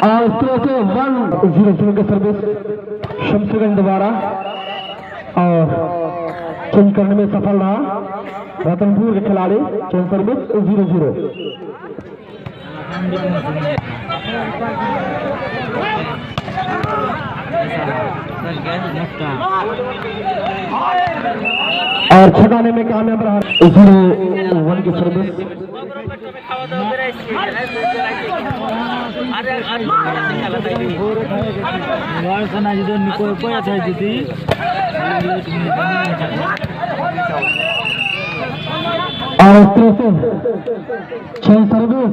और इस तरह से 1-0 के सर्विस शमशेरगंज द्वारा और चेंज करने में सफल रहा रतनपुर के खिलाड़ी। Change service 0-0। और छकाने में कामयाब रहा 0-1 की सर्विस। और इस तरह से 6 सर्विस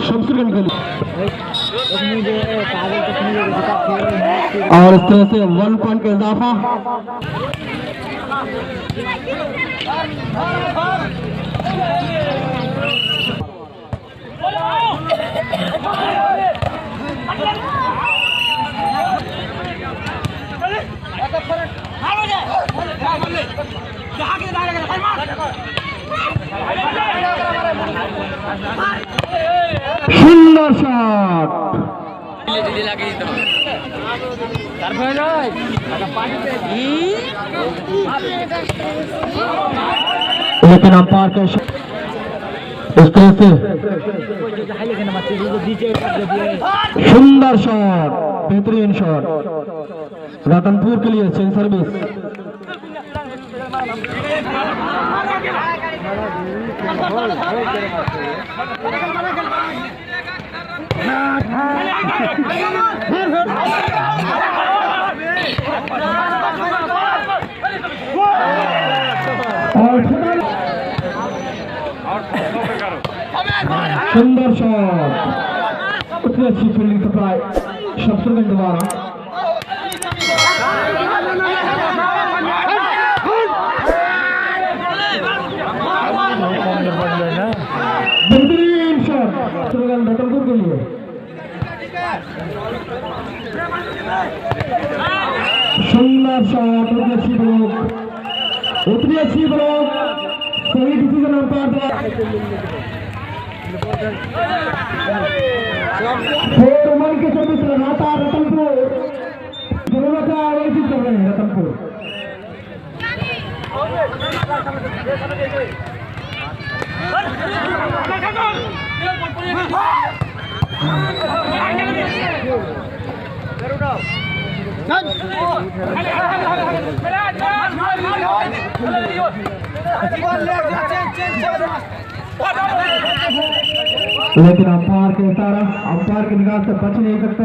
शमशेरगंज के लिए। और इस तरह से 1 पॉइंट का इजाफा। सुंदर शॉट। लेकिन अंपायर का इस तरह से सुंदर शॉट, बेहतरीन शॉट रतनपुर के लिए। चेंज सर्विस सुंदर शॉट, उतनी अच्छी फील्डिंग सप्लाई शमशेरगंज द्वारा। बेहतरीन शॉट रतनपुर के लिए। सुंदर शॉट, उतनी अच्छी ब्लॉक, सही डिसीजन अंपायर द्वारा। 4-1 की सर्विस लगातार रतनपुर जरूरत है आगे कर रहे हैं रतनपुर। लेकिन अंपायर के इशारा, अंपायर की निगाह से बच नहीं सकते।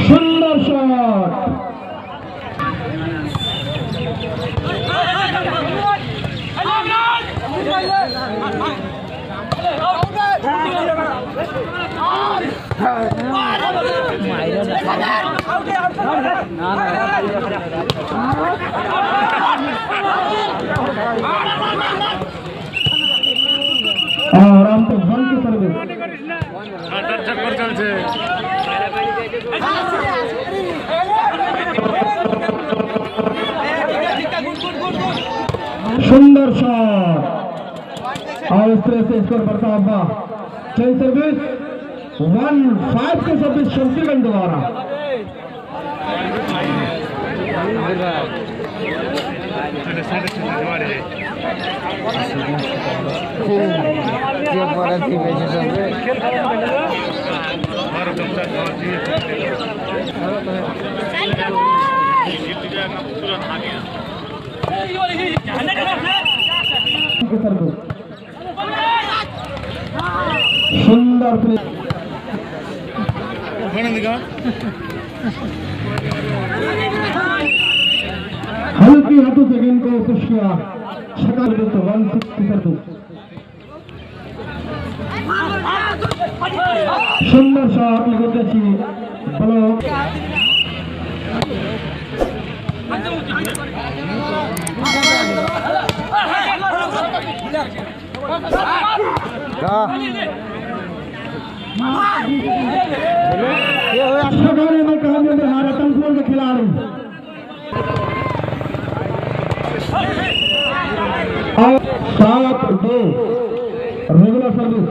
सुंदर शॉट, और हम तो 1 की सर्विस। सुंदर शॉट और इस तरह से स्कोर बढ़ता हुआ। चेंज सर्विस 1-5 की सर्विस शमशेरगंज द्वारा। सुंदर हल्की हाथों से गेंद को पुश किया। 1-6 की सर्विस। सुंदर शॉट बहुत अच्छी ब्लॉक में कहा रतनपुर के खिलाड़ी और 7-2 रेगुलर सर्विस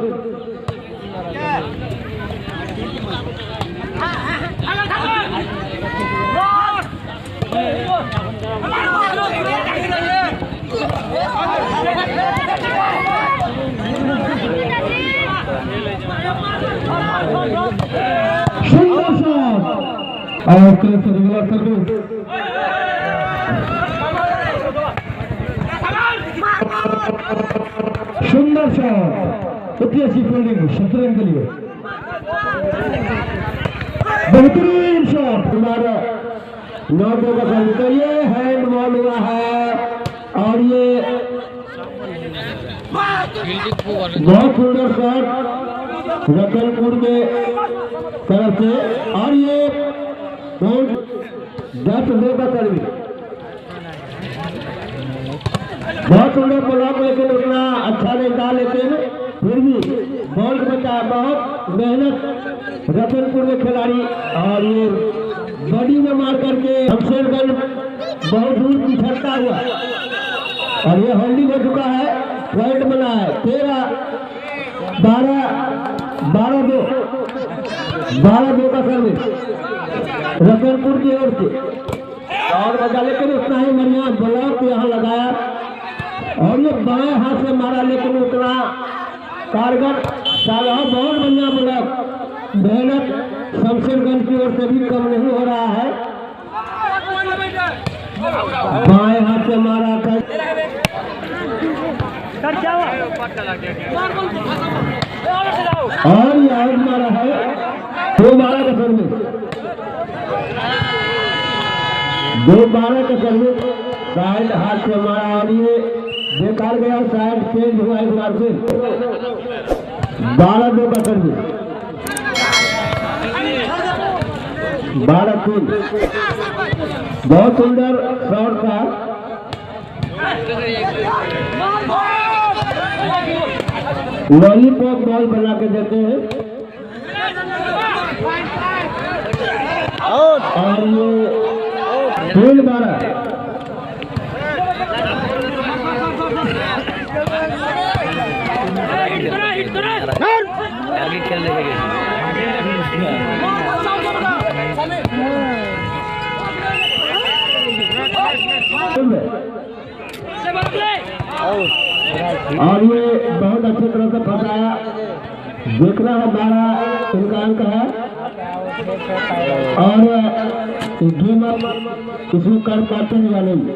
सुंदर शॉट और रेगुलर सर्विस सुंदर शॉट कितनी अच्छी फील्डिंग शतरंज के लिए बेहतरीन शॉट हमारा 9 का सर्विस तो ये हैंड बॉल हुआ है और ये बहुत सुंदर शॉट रतनपुर के तरफ से और ये 10 का सर्विस बहुत सुंदर ब्लॉक लेकिन उतना अच्छा नहीं था लेकिन फिर भी बॉल बचा बहुत मेहनत रतनपुर के खिलाड़ी और ये बॉडी में मार करके शमशेरगंज बहुत दूर पिछड़ता हुआ और ये होल्डिंग हो चुका है पॉइंट बना है 12-2 का सर्विस रतनपुर की ओर से और बचा लेकिन उतना ही बढ़िया ब्लॉक यहाँ लगाया और ये बाएं हाथ से मारा लेकिन उतना कारगर साला बहुत बढ़िया ब्लॉक मेहनत शमशेरगंज की ओर से भी कम नहीं हो रहा है बाएं हाथ से मारा और ये आउट मारा है 2-12 का सर्विस 2-12 का सर्विस साइड हाथ से मारा और ये बेकार गया साइड चेंज हुआ एक बार फिर 12-2 का सर्विस 12-3 बहुत सुंदर शॉट था लॉलीपॉप बॉल बना के देते हैं और ये फील्ड 12 और ये बहुत अच्छी तरह से फंसाया देख रहा है 12 इनका अंक है और गेमर इसमें कर पाते हैं या नहीं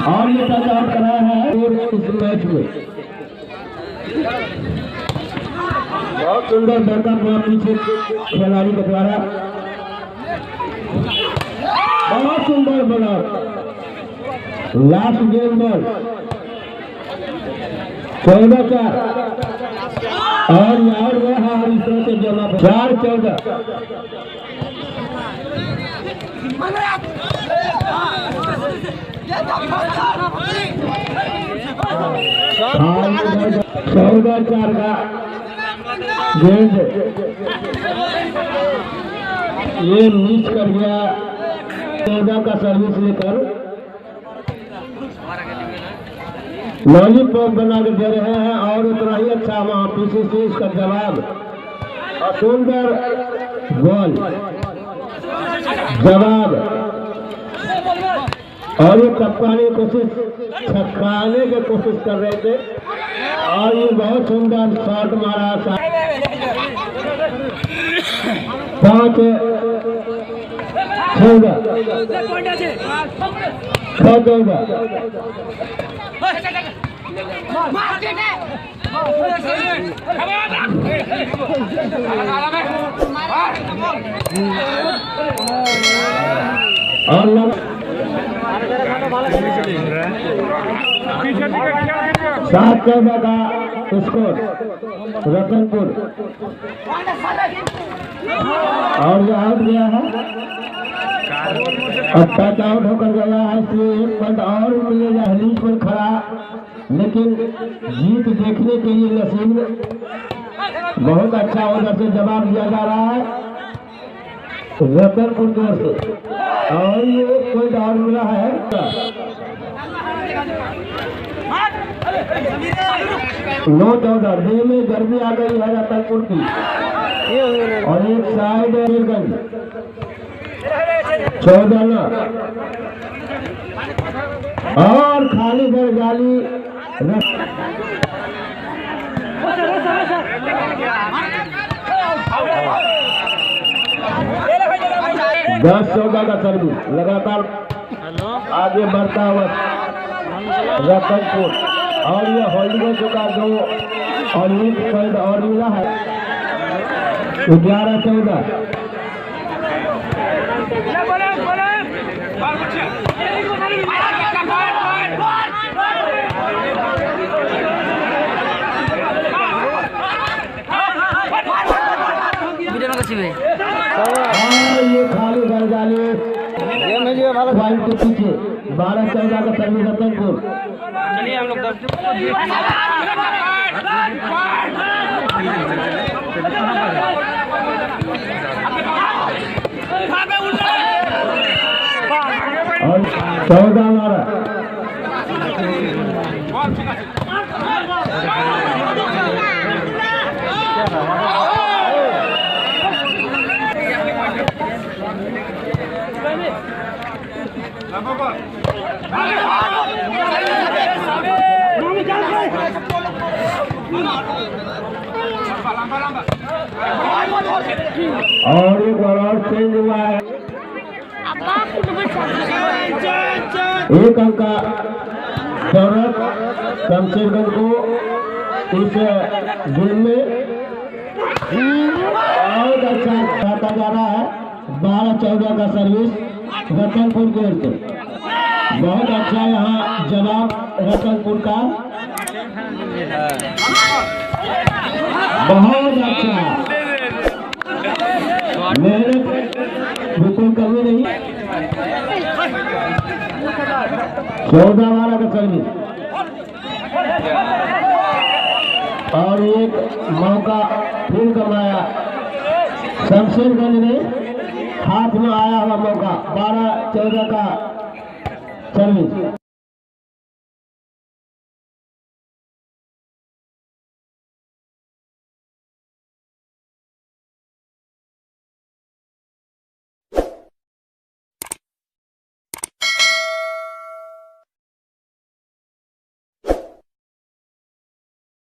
और ये टच आउट कराया है इस मैच में बहुत सुंदर डरका हुआ पीछे खिलाड़ी के द्वारा बहुत सुंदर बना लास्ट गेम बॉल 14-4 और यार वह इस तरह से जमा 4-14 14-4 का गेंद ये मिस कर गया 14 का सर्विस लेकर लॉलीपॉप बना के दे रहे हैं और उतना ही अच्छा वहां पीसीसी इसका जवाब और सुंदर बॉल जवाब और ये टपकाने की कोशिश छक्काने की कोशिश कर रहे थे और ये बहुत सुंदर शॉट मारा 5-14 और सात 14 का स्कोर रतनपुर और जो आउट गया है अब टच आउट होकर गया है, इसलिए 1 पॉइंट और मिलेगा लीज पर खड़ा, लेकिन जीत देखने के लिए नसीब बहुत अच्छा उधर से जवाब दिया जा रहा है रतनपुर की ओर से, और ये 1 पॉइंट और मिला है। 9-14 देह में गर्मी आ गई है रतनपुर की, और एक साइड है 14 और खाली घर जाली 10-14 का सर्विस लगातार आगे बढ़ता हुआ रतनपुर, और ये होल्डिंग चुका 2 और 1 पॉइंट और मिला है 11-14। ये खाली घर जाले पॉइंट के पीछे 12-14 का सर्विस रतनपुर। चलिए हम लोग और 14-12 और एक और चेंज हुआ है, 1 अंक का शौरभ शमशेरगंज को इस गेम में बहुत अच्छा खाता जा रहा है। 12-14 का सर्विस रतनपुर की ओर से, बहुत अच्छा यहाँ जवाब रतनपुर का, बहुत अच्छा मेहनत बिल्कुल कमी नहीं। 14-12 का सर्विस और एक मौका फिर कमाया शमशेरगंज ने, हाथ में आया हुआ मौका 12-14 का सर्विस।